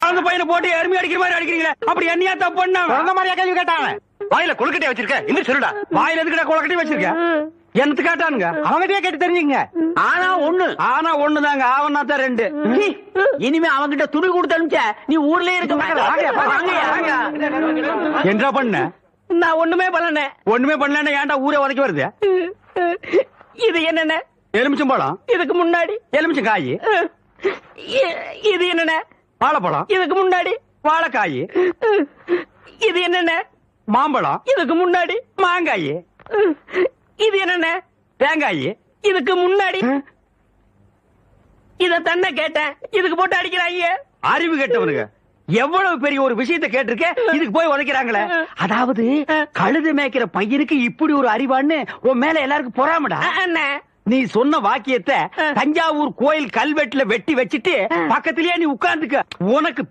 பிறந்த பையனை போட்டு எருமை அடிக்கிற மாதிரி அடிக்கிறீங்களே, அப்படி என்னையா தப்பு பண்ண? பிறந்த மாதிரியா கேள்வி கேட்டாங்க? வாயில கொழுக்கட்டையா வச்சிருக்க? இன்னும் சொல்லுடா. வாயில எதுக்குடா கொலக்கட்டி வச்சிருக்க? என்னத்து கேட்டானுங்க? அவங்ககிட்டயே கேட்டு தெரிஞ்சுங்க. ஆனா ஒண்ணுதாங்க, ஆவனா தான் ரெண்டு. இனிமே அவங்கிட்ட துணி கொடுத்து அனுப்பிச்ச நீ ஊர்லயே இருக்க என்ன பண்ண? நான் ஒண்ணுமே பண்ணல. ஒண்ணுமே பண்ணல, ஏன்டா ஊரே உதைக்க வருது? இது என்னென்ன? எலுமிச்சம்பழம். இதுக்கு முன்னாடி எலுமிச்சம் காய். இது என்னென்ன? வாழைப்பழம். இதுக்கு முன்னாடி வாழைக்காய். இது என்னென்ன? மாம்பழம். இதுக்கு முன்னாடி மாங்காய். இது என்னென்ன? தேங்காய். இதுக்கு முன்னாடி இத தன்ன கேட்டேன், இதுக்கு போட்டு அடிக்கிறாங்க. அறிவு கேட்டவனுங்க, எவ்வளவு பெரிய ஒரு விஷயத்தை கேட்டிருக்க, இதுக்கு போய் உதைக்கிறாங்களே. அதாவது கழுது மேய்க்கிற பையனுக்கு இப்படி ஒரு அறிவான்னு உன் மேல எல்லாருக்கும் பொறாமடா. அண்ணே, நீ சொன்ன வாக்கியத்தை தஞ்சாவூர் கோயில் கல்வெட்டுல வெட்டி வச்சிட்டு பக்கத்திலேயே நீ உட்கார்ந்துக்க. உனக்கு